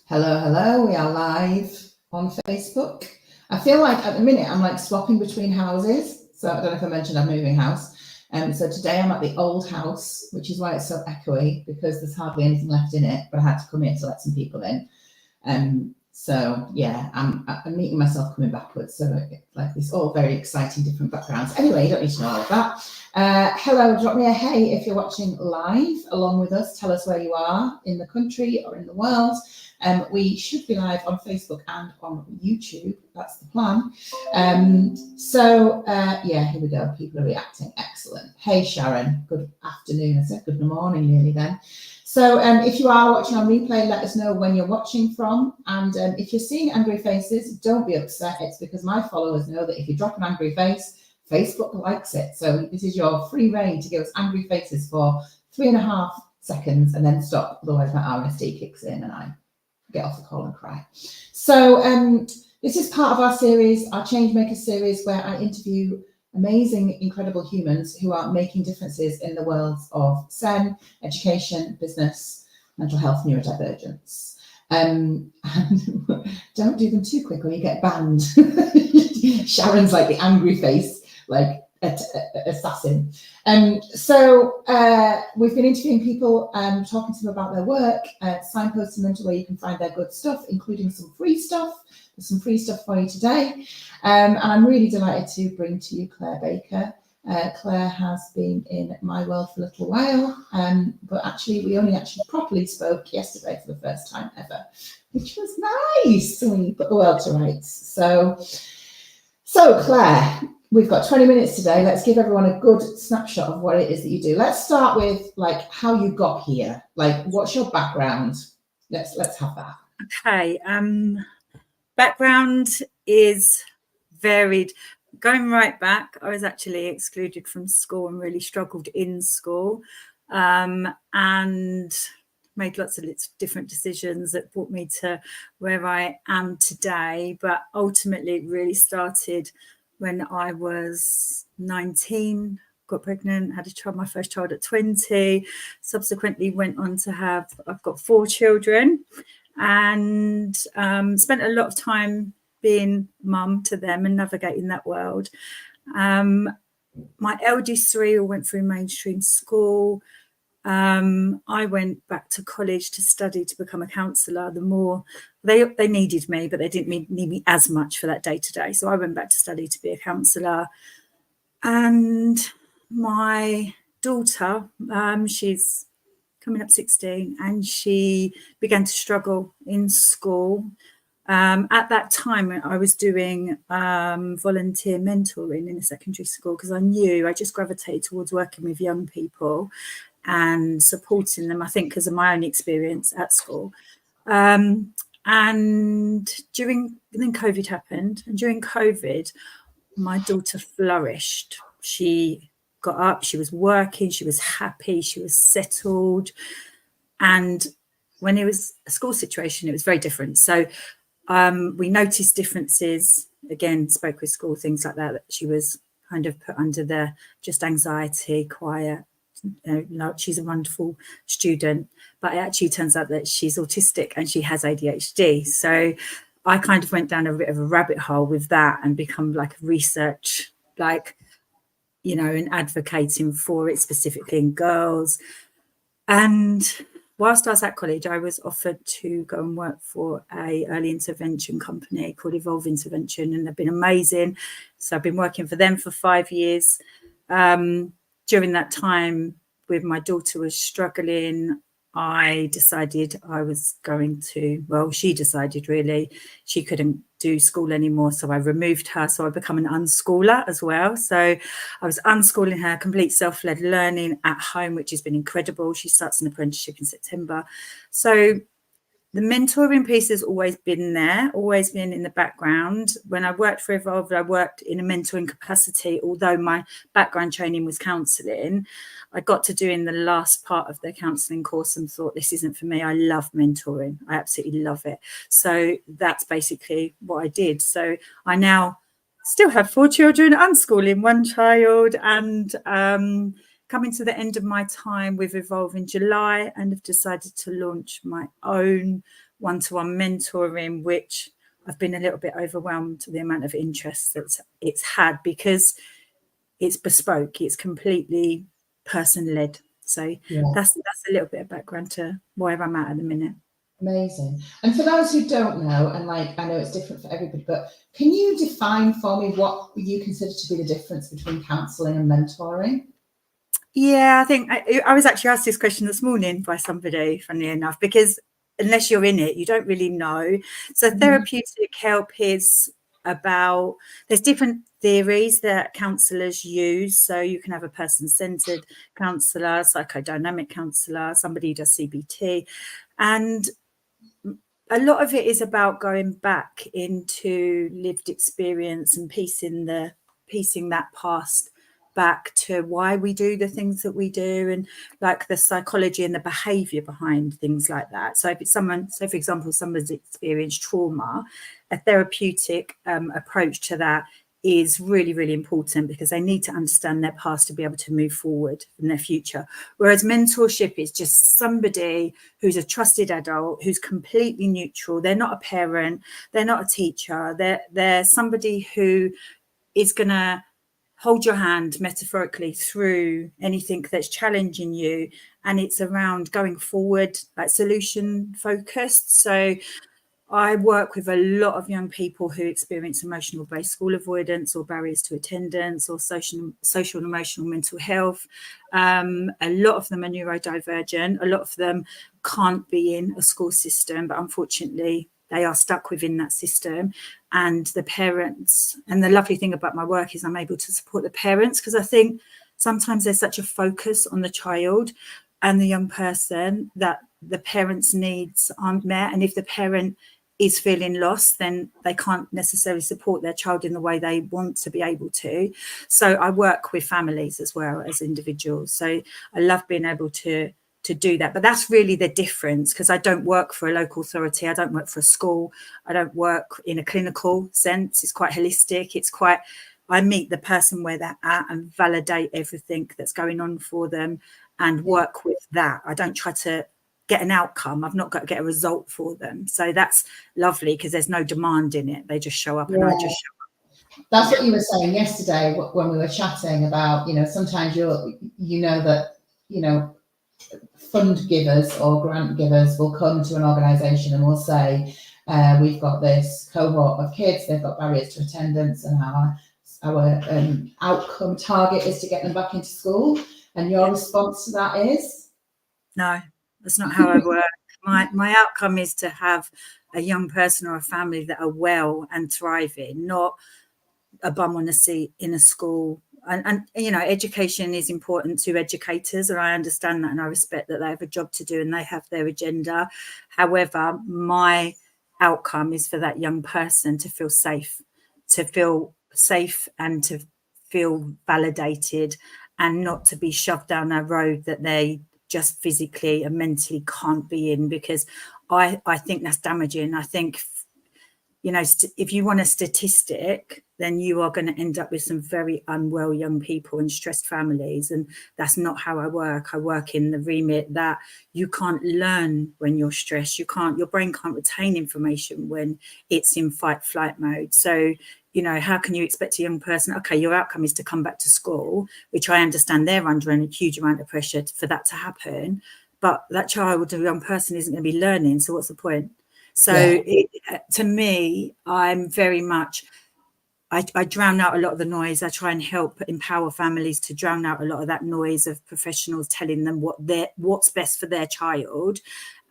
Hello, hello. We are live on Facebook. I feel like at the minute I'm like swapping between houses. So I don't know if I mentioned I'm moving house. So today I'm at the old house, which is why it's so echoey because there's hardly anything left in it. But I had to come here to let some people in. So yeah, I'm meeting myself coming backwards. So like this all very exciting different backgrounds. Anyway, you don't need to know all of that. Hello, drop me a hey if you're watching live along with us. Tell us where you are in the country or in the world. We should be live on Facebook and on YouTube. That's the plan. Yeah, here we go. People are reacting. Excellent. Hey, Sharon. Good afternoon. I said good morning nearly then. So if you are watching on replay, let us know when you're watching from. And if you're seeing angry faces, don't be upset. It's because my followers know that if you drop an angry face, Facebook likes it. So this is your free reign to give us angry faces for 3.5 seconds and then stop. Otherwise my RSD kicks in and I get off the call and cry. So this is part of our series, our Changemaker series, where I interview amazing, incredible humans who are making differences in the worlds of SEN, education, business, mental health, neurodivergence. And don't do them too quick or you get banned. Sharon's like the angry face, like assassin. We've been interviewing people, talking to them about their work, signposting them to where you can find their good stuff, including some free stuff. There's some free stuff for you today. And I'm really delighted to bring to you Clare Baker. Clare has been in my world for a little while, but actually we only properly spoke yesterday for the first time ever, which was nice. So we put the world to rights. So Clare, we've got 20 minutes today. Let's give everyone a good snapshot of what it is that you do. Let's start with like how you got here. Like, what's your background? Let's have that. Okay. Background is varied. Going right back, I was actually excluded from school and really struggled in school, and made lots of different decisions that brought me to where I am today. But ultimately, it really started when I was 19, got pregnant, had my first child at 20, subsequently went on to I've got 4 children, and spent a lot of time being mum to them and navigating that world. My eldest 3 all went through mainstream school. I went back to college to study to become a counsellor. The more they needed me, but they didn't need me as much for that day to day. So I went back to study to be a counsellor. And my daughter, she's coming up 16, and she began to struggle in school. At that time, I was doing volunteer mentoring in a secondary school because I just gravitated towards working with young people and supporting them, I think, because of my own experience at school. And then COVID happened. And during COVID, my daughter flourished. She got up, she was working, she was happy, she was settled. And when it was a school situation, it was very different. So we noticed differences, again, spoke with school, things like that she was kind of put under the just anxiety, quiet. She's a wonderful student, but it actually turns out that she's autistic and she has ADHD. So I kind of went down a bit of a rabbit hole with that and become like a research, and advocating for it specifically in girls. And whilst I was at college, I was offered to go and work for a early intervention company called Evolve Intervention, and they've been amazing. So I've been working for them for 5 years. During that time, with my daughter was struggling, I decided I was going to, she decided really she couldn't do school anymore. So I removed her. So I become an unschooler as well. So I was unschooling her, complete self-led learning at home, which has been incredible. She starts an apprenticeship in September. So the mentoring piece has always been there, always been in the background. When I worked for Evolve, I worked in a mentoring capacity, although my background training was counselling. I got to doing the last part of the counselling course and thought, this isn't for me. I love mentoring. I absolutely love it. So that's basically what I did. So I now still have 4 children, unschooling 1 child, and coming to the end of my time with Evolve in July, and have decided to launch my own one-to-one mentoring, which I've been a little bit overwhelmed to the amount of interest that it's had, because it's bespoke, it's completely person-led. So that's a little bit of background to where I'm at the minute. Amazing. And for those who don't know, and like I know it's different for everybody, but can you define for me what you consider to be the difference between counselling and mentoring? Yeah, I think I was actually asked this question this morning by somebody, funnily enough, because unless you're in it, you don't really know. So therapeutic help is about, there's different theories that counsellors use. So you can have a person-centred counsellor, psychodynamic counsellor, somebody who does CBT. And a lot of it is about going back into lived experience and piecing that past back to why we do the things that we do, and like the psychology and the behavior behind things like that. So if it's someone, so for example, someone's experienced trauma, a therapeutic approach to that is really, really important, because they need to understand their past to be able to move forward in their future. Whereas mentorship is just somebody who's a trusted adult, who's completely neutral. They're not a parent, they're not a teacher, they're somebody who is going to hold your hand metaphorically through anything that's challenging you. And it's around going forward, like solution focused. So I work with a lot of young people who experience emotional based school avoidance or barriers to attendance or social and emotional mental health. A lot of them are neurodivergent. A lot of them can't be in a school system, but unfortunately they are stuck within that system. And the parents, and the lovely thing about my work is I'm able to support the parents, because I think sometimes there's such a focus on the child and the young person that the parents' needs aren't met. And if the parent is feeling lost, then they can't necessarily support their child in the way they want to be able to. So I work with families as well as individuals. So I love being able to do that. But that's really the difference, because I don't work for a local authority. I don't work for a school. I don't work in a clinical sense. It's quite holistic. It's quite, I meet the person where they're at and validate everything that's going on for them and work with that. I don't try to get an outcome. I've not got to get a result for them. So that's lovely, because there's no demand in it. They just show up and I just show up. That's what you were saying yesterday when we were chatting about, sometimes that fund givers or grant givers will come to an organisation and will say, we've got this cohort of kids, they've got barriers to attendance, and our outcome target is to get them back into school. And your response to that is? No, that's not how I work. My outcome is to have a young person or a family that are well and thriving, not a bum on a seat in a school. And education is important to educators, and I understand that, and I respect that they have a job to do and they have their agenda. However, my outcome is for that young person to feel safe and to feel validated, and not to be shoved down a road that they just physically and mentally can't be in, because I think that's damaging. I think, if you want a statistic, then you are going to end up with some very unwell young people and stressed families. And that's not how I work. I work in the remit that you can't learn when you're stressed. Your brain can't retain information when it's in fight flight mode. So, how can you expect a young person, okay, your outcome is to come back to school, which I understand they're under a huge amount of pressure for that to happen. But that child or young person isn't going to be learning. So what's the point? So to me, I'm very much, I drown out a lot of the noise. I try and help empower families to drown out a lot of that noise of professionals telling them what's best for their child,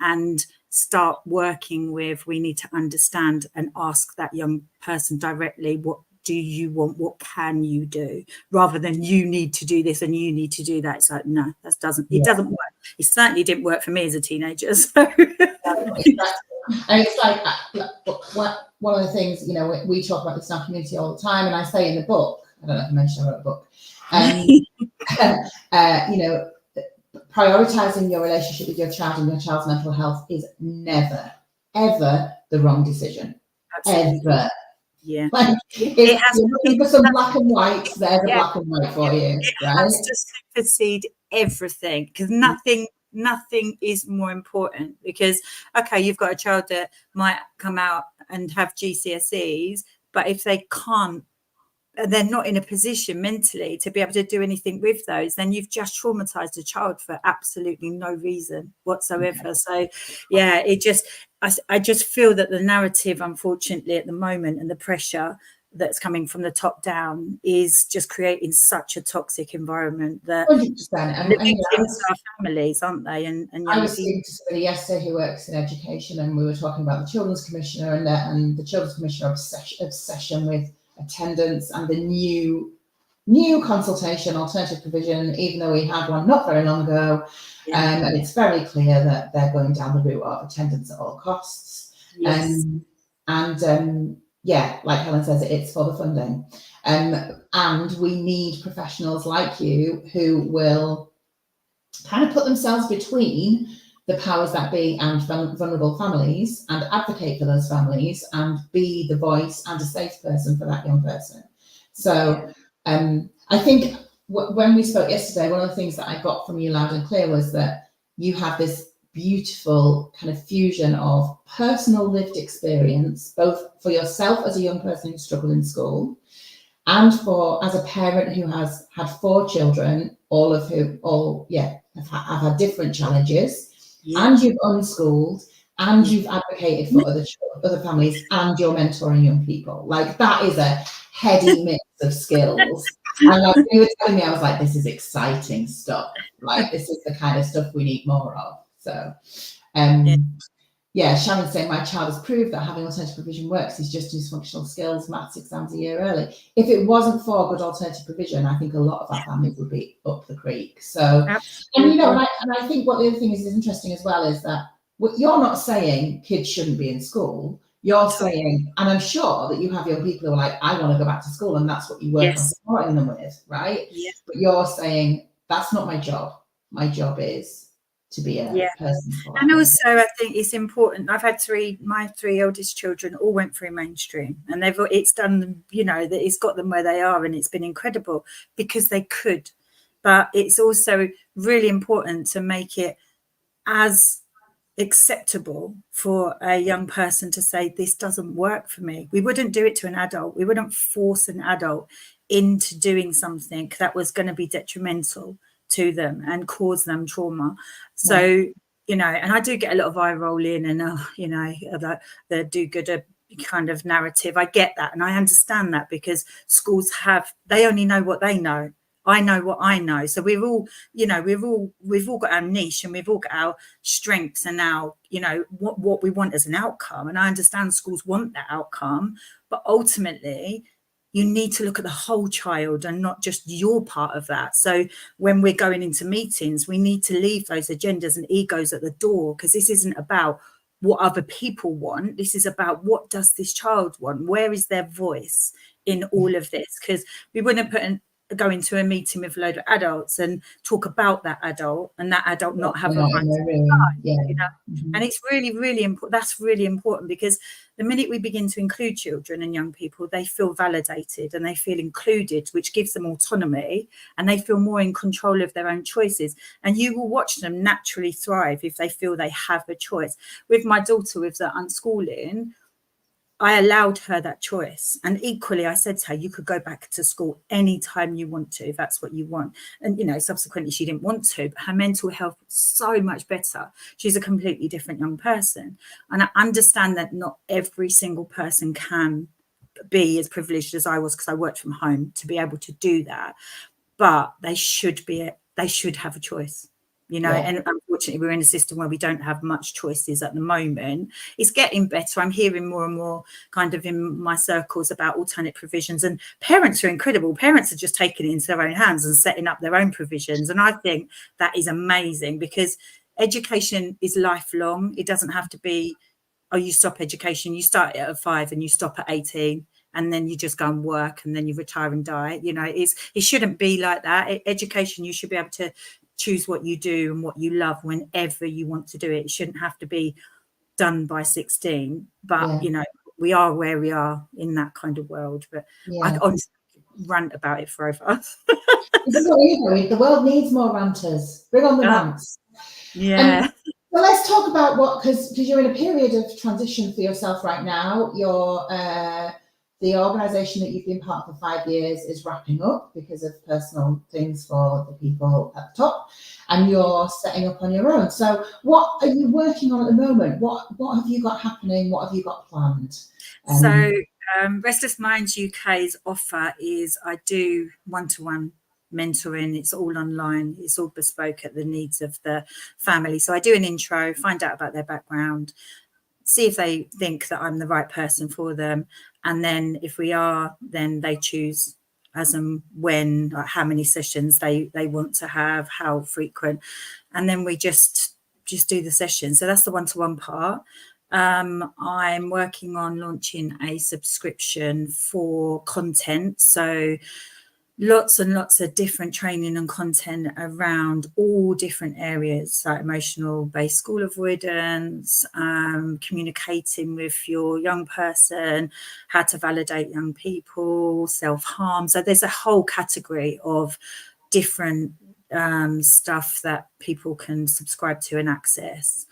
and start working with, we need to understand and ask that young person directly, what do you want? What can you do? Rather than you need to do this and you need to do that. It's like, no, it doesn't work. It certainly didn't work for me as a teenager. So. And it's like one of the things, we talk about this in our community all the time, and I say in the book, I don't know if I mentioned I wrote a book, prioritizing your relationship with your child and your child's mental health is never, ever the wrong decision. Absolutely. Ever. Yeah. Like, It has, you're looking for some black and whites, there's a yeah, black and white for you, it right? has to supersede everything, because nothing is more important. Because, okay, you've got a child that might come out and have GCSEs, but if they can't, they're not in a position mentally to be able to do anything with those, then you've just traumatized a child for absolutely no reason whatsoever. So yeah, I just feel that the narrative, unfortunately, at the moment, and the pressure that's coming from the top down is just creating such a toxic environment that 100%. the victims are families, aren't they? And I young was people. speaking to somebody yesterday who works in education, and we were talking about the Children's Commissioner and the Children's Commissioner obsession with attendance and the new consultation alternative provision, even though we had one not very long ago. And it's very clear that they're going down the route of attendance at all costs. Yes. Yeah, like Helen says, it's for the funding. And we need professionals like you who will kind of put themselves between the powers that be and vulnerable families, and advocate for those families, and be the voice and a safe person for that young person. So I think when we spoke yesterday, one of the things that I got from you loud and clear was that you have this beautiful kind of fusion of personal lived experience, both for yourself as a young person who struggled in school, and for as a parent who has had 4 children, all of whom have had different challenges, and you've unschooled, and you've advocated for other families, and you're mentoring young people. Like, that is a heady mix of skills. And like you were telling me, I was like, this is exciting stuff. Like, this is the kind of stuff we need more of. So yeah, Sharon's saying my child has proved that having alternative provision works. He's just dysfunctional skills, maths exams a year early. If it wasn't for good alternative provision, I think a lot of our families would be up the creek. So, and I think what the other thing is interesting as well is that what you're not saying kids shouldn't be in school. You're saying, and I'm sure that you have young people who are like, I want to go back to school, and that's what you work on supporting them with, right? Yes. But you're saying, that's not my job. My job is to be a person for that. And also, I think it's important. I've had my 3 eldest children all went through mainstream, and it's done them, that it's got them where they are, and it's been incredible because they could. But it's also really important to make it as acceptable for a young person to say, this doesn't work for me. We wouldn't do it to an adult. We wouldn't force an adult into doing something that was going to be detrimental to them and cause them trauma. So, and I do get a lot of eye roll in and, the do-gooder kind of narrative. I get that. And I understand that, because schools they only know what they know. I know what I know. So we've all got our niche, and we've all got our strengths and our, what we want as an outcome. And I understand schools want that outcome, but ultimately you need to look at the whole child and not just your part of that. So when we're going into meetings, we need to leave those agendas and egos at the door, because this isn't about what other people want. This is about, what does this child want? Where is their voice in all of this? Because we wouldn't go into a meeting with a load of adults and talk about that adult, and that adult not have a right to And it's really, really important. That's really important, because the minute we begin to include children and young people, they feel validated and they feel included, which gives them autonomy, and they feel more in control of their own choices. And you will watch them naturally thrive if they feel they have a choice. With my daughter, with the unschooling, I allowed her that choice. And equally, I said to her, you could go back to school anytime you want to, if that's what you want. And, subsequently, she didn't want to, but her mental health was so much better. She's a completely different young person. And I understand that not every single person can be as privileged as I was, because I worked from home, to be able to do that. But they should have a choice. And unfortunately, we're in a system where we don't have much choices at the moment. It's getting better. I'm hearing more and more kind of in my circles about alternate provisions, and parents are incredible. Parents are just taking it into their own hands and setting up their own provisions. And I think that is amazing, because education is lifelong. It doesn't have to be, you stop education, you start at 5 and you stop at 18. And then you just go and work, and then you retire and die. It shouldn't be like that. Education, you should be able to choose what you do and what you love whenever you want to do it. It shouldn't have to be done by 16. But, we are where we are in that kind of world. But I honestly rant about it forever. The world needs more ranters. Bring on the rants. Yeah. Well, let's talk about because you're in a period of transition for yourself right now. You're the organisation that you've been part of for 5 years is wrapping up because of personal things for the people at the top, and you're setting up on your own. So what are you working on at the moment? What have you got happening? What have you got planned? So Restless Minds UK's offer is I do one-to-one mentoring. It's all online. It's all bespoke at the needs of the family. So I do an intro, find out about their background, see if they think that I'm the right person for them. And then if we are, then they choose as and when, like how many sessions they want to have, how frequent. And then we just do the session. So that's the one-to-one part. I'm working on launching a subscription for content. So lots and lots of different training and content around all different areas, like emotional based school avoidance, communicating with your young person, how to validate young people, self-harm. So there's a whole category of different stuff that people can subscribe to and access.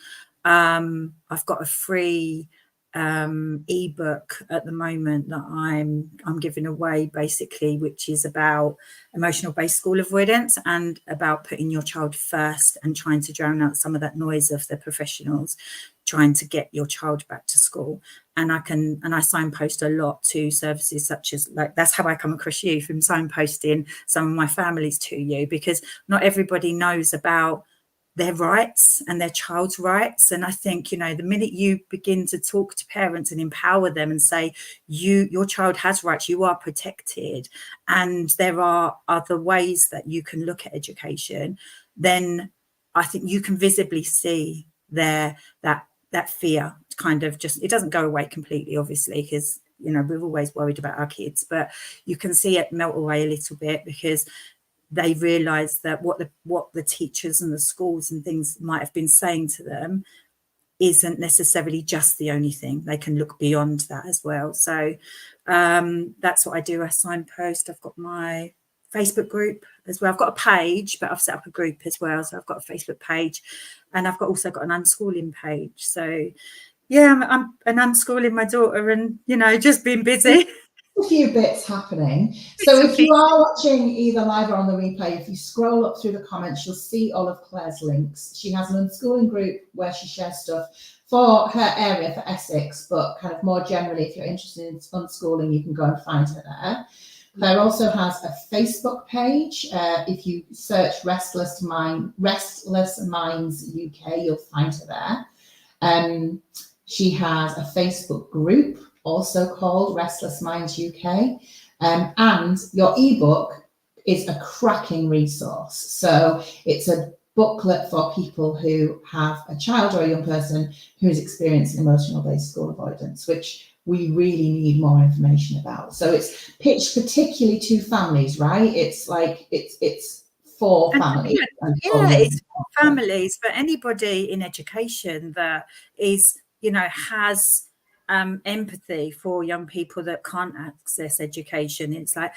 I've got a free ebook at the moment that I'm giving away, basically, which is about emotional based school avoidance and about putting your child first and trying to drown out some of that noise of the professionals trying to get your child back to school. And I signpost a lot to services such as, like, that's how I come across you, from signposting some of my families to you, because not everybody knows about their rights and their child's rights. And I think, the minute you begin to talk to parents and empower them and say, your child has rights, you are protected, and there are other ways that you can look at education, then I think you can visibly see that fear kind of just, it doesn't go away completely, obviously, because, we're always worried about our kids, but you can see it melt away a little bit, because they realise that what the teachers and the schools and things might have been saying to them isn't necessarily just the only thing. They can look beyond that as well. So that's what I do. I signpost. I've got my Facebook group as well. I've got a page, but I've set up a group as well. So I've got a Facebook page, and I've also got an unschooling page. So yeah, I'm unschooling my daughter, and just being busy. A few bits happening. So if you are watching either live or on the replay, if you scroll up through the comments, you'll see all of Claire's links. She has an unschooling group where she shares stuff for her area, for Essex, but kind of more generally, if you're interested in unschooling, you can go and find her there. Claire also has a Facebook page. If you search Restless Minds UK, you'll find her there. She has a Facebook group also called Restless Minds UK, and your ebook is a cracking resource. So it's a booklet for people who have a child or a young person who is experiencing emotional based school avoidance, which we really need more information about. So it's pitched particularly to families, right? It's like it's for families. It's for families, but anybody in education that is, has empathy for young people that can't access education. It's like,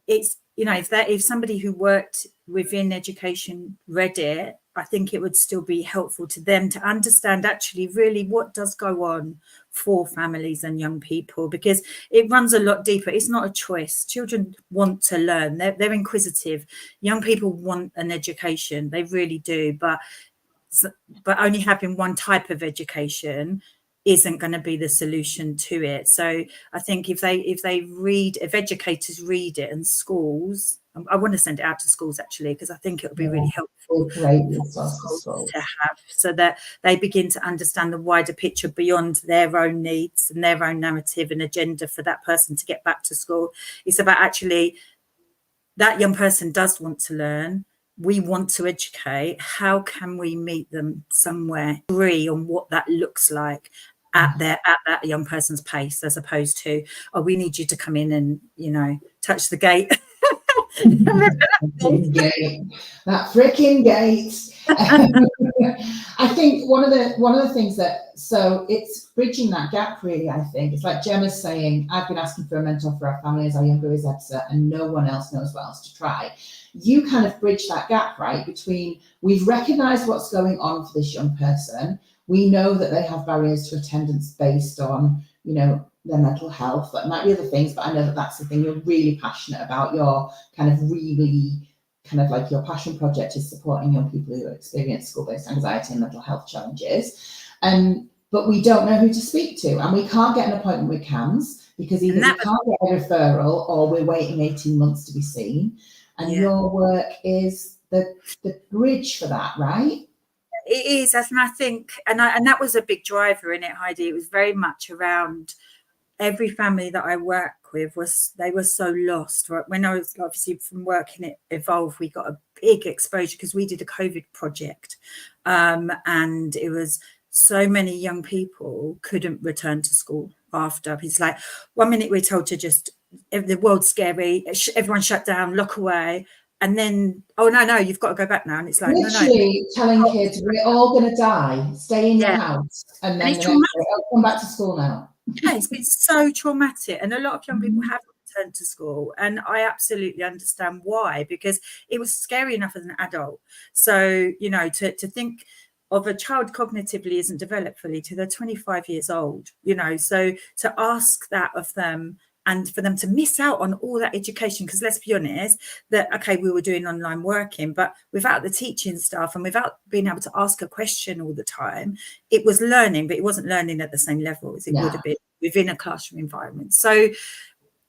if somebody who worked within education read it, I think it would still be helpful to them to understand actually really what does go on for families and young people, because it runs a lot deeper. It's not a choice. Children want to learn. They're inquisitive. Young people want an education. They really do. But only having one type of education isn't going to be the solution to it. So I think if educators read it, and schools, I want to send it out to schools actually, because I think it would be really helpful for schools to have, so that they begin to understand the wider picture beyond their own needs and their own narrative and agenda for that person to get back to school. It's about actually that young person does want to learn. We want to educate. How can we meet them somewhere, agree on what that looks like at that young person's pace, as opposed to, we need you to come in and touch the gate That freaking gate. I think one of the things that, so it's bridging that gap really. I think it's like Gemma's saying, I've been asking for a mentor for our family as our younger is EBSA, and no one else knows what else to try. You kind of bridge that gap, right, between we've recognized what's going on for this young person. We know that they have barriers to attendance based on, you know, their mental health. That might be other things, but I know that that's the thing you're really passionate about. You're kind of really kind of like your passion project is supporting young people who experience school-based anxiety and mental health challenges. But we don't know who to speak to, and we can't get an appointment with CAMS because either we can't get a referral or we're waiting 18 months to be seen. And your work is the bridge for that, right? It is, and I think, and that was a big driver in it, Heidi. It was very much around every family that I work with they were so lost. Right? When I was obviously from working at Evolve, we got a big exposure because we did a COVID project, and it was so many young people couldn't return to school after. It's like 1 minute we're told to just, the world's scary, everyone shut down, lock away. And then, oh, no, you've got to go back now. And it's like, literally telling kids, we're all going to die, stay in your house. And then come back to school now. Yeah, it's been so traumatic. And a lot of young people haven't returned to school. And I absolutely understand why, because it was scary enough as an adult. So, you know, to think of a child cognitively isn't developed fully till they're 25 years old, you know, so to ask that of them, and for them to miss out on all that education, because let's be honest, that, okay, we were doing online working, but without the teaching staff and without being able to ask a question all the time, it was learning, but it wasn't learning at the same level as it would have been within a classroom environment. So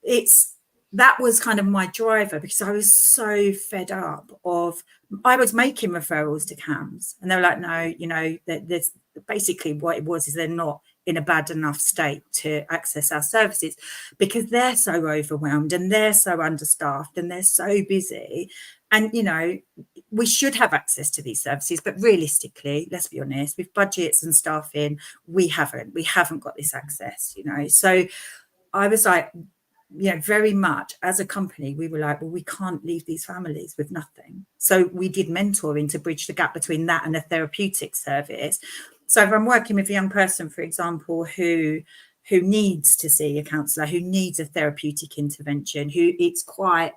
that was kind of my driver, because I was so fed up of, I was making referrals to CAMS and they were like, no, you know, there's basically what it was is they're not in a bad enough state to access our services because they're so overwhelmed and they're so understaffed and they're so busy. And, you know, we should have access to these services, but realistically, let's be honest, with budgets and staffing, we haven't got this access, you know. So I was like, you know, very much as a company, we were like, well, we can't leave these families with nothing. So we did mentoring to bridge the gap between that and a therapeutic service. So if I'm working with a young person, for example, who needs to see a counsellor, who needs a therapeutic intervention, who it's quite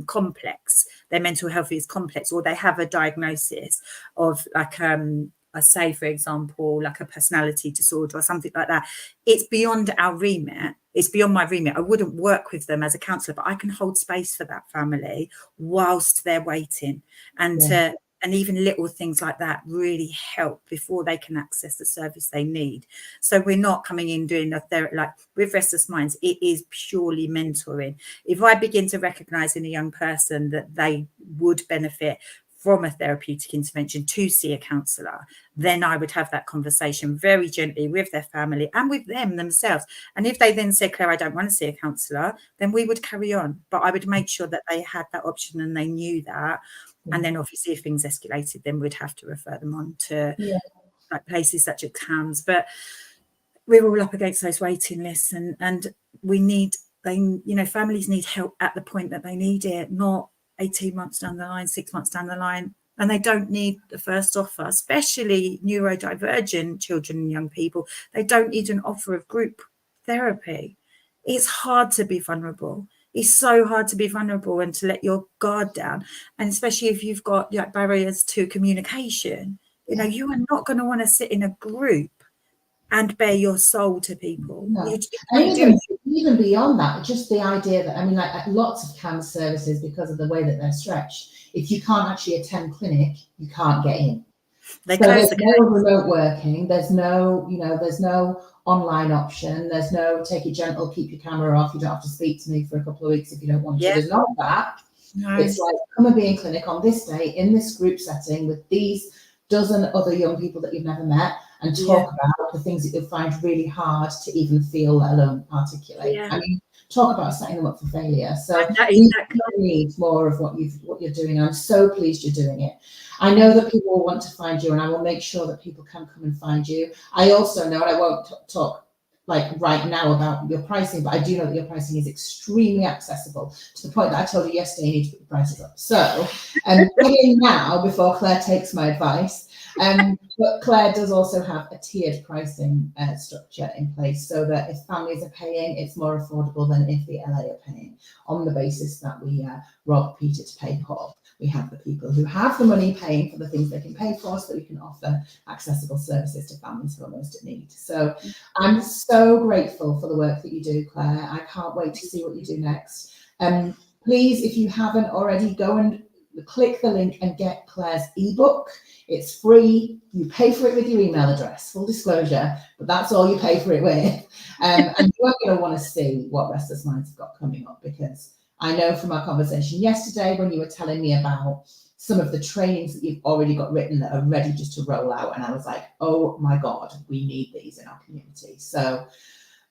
complex, their mental health is complex, or they have a diagnosis of like, I say, for example, like a personality disorder or something like that, it's beyond our remit. It's beyond my remit. I wouldn't work with them as a counsellor, but I can hold space for that family whilst they're waiting. And even little things like that really help before they can access the service they need. So we're not coming in doing a therapy, like with Restless Minds, it is purely mentoring. If I begin to recognise in a young person that they would benefit from a therapeutic intervention to see a counsellor, then I would have that conversation very gently with their family and with them themselves. And if they then say, Claire, I don't want to see a counsellor, then we would carry on. But I would make sure that they had that option and they knew that. And then obviously if things escalated, then we'd have to refer them on to like places such as CAMS. But we're all up against those waiting lists, and families need help at the point that they need it, not 18 months down the line, 6 months down the line. And they don't need the first offer, especially neurodivergent children and young people. They don't need an offer of group therapy. It's hard to be vulnerable. It's so hard to be vulnerable and to let your guard down. And especially if you've got like barriers to communication, you know, you are not going to want to sit in a group and bare your soul to people. No. And even beyond that, just the idea that, I mean, like lots of CAMS services, because of the way that they're stretched, if you can't actually attend clinic, you can't get in. There's no remote working, there's no online option, there's no take it gentle, keep your camera off, you don't have to speak to me for a couple of weeks if you don't want to. There's none of that. No. It's like, come and be in clinic on this day in this group setting with these dozen other young people that you've never met, and talk about the things that you'll find really hard to even feel, let alone articulate. I mean, talk about setting them up for failure. So we need more of what you're doing. I'm so pleased you're doing it. I know that people will want to find you, and I will make sure that people can come and find you. I also know, and I won't talk like right now about your pricing, but I do know that your pricing is extremely accessible, to the point that I told you yesterday you need to put the prices up. So get in now before Claire takes my advice. But Claire does also have a tiered pricing structure in place, so that if families are paying, it's more affordable than if the LA are paying, on the basis that we rob Peter to pay Paul. We have the people who have the money paying for the things they can pay for, so that we can offer accessible services to families who are most in need. So I'm so grateful for the work that you do, Claire. I can't wait to see what you do next. Please, if you haven't already, go and click the link and get Claire's ebook. It's free. You pay for it with your email address, full disclosure, but that's all you pay for it with. And you are going to want to see what Restless Minds have got coming up, because I know from our conversation yesterday, when you were telling me about some of the trainings that you've already got written that are ready just to roll out, and I was like, oh my God, we need these in our community. So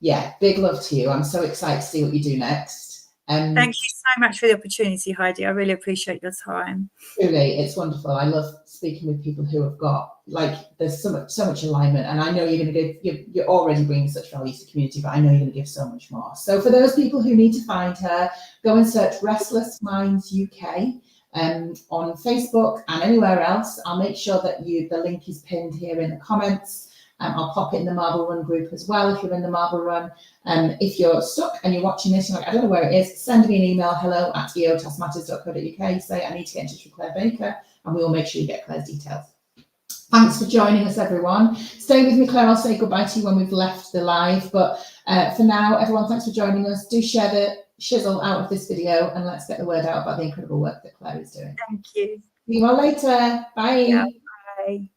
yeah, big love to you. I'm so excited to see what you do next. Thank you so much for the opportunity, Heidi. I really appreciate your time. Truly, it's wonderful. I love speaking with people who have got, like, there's so much alignment, and I know you're going to give, you're already bringing such value to the community, but I know you're going to give so much more. So for those people who need to find her, go and search Restless Minds UK on Facebook and anywhere else. I'll make sure that the link is pinned here in the comments. I'll pop it in the Marble Run group as well if you're in the Marble Run. If you're stuck and you're watching this, you're like, I don't know where it is, send me an email, hello@eotasmatters.co.uk. Say, I need to get in touch with Clare Baker, and we will make sure you get Claire's details. Thanks for joining us, everyone. Stay with me, Claire. I'll say goodbye to you when we've left the live. But for now, everyone, thanks for joining us. Do share the shizzle out of this video, and let's get the word out about the incredible work that Claire is doing. Thank you. See you all later. Bye. Yeah, bye.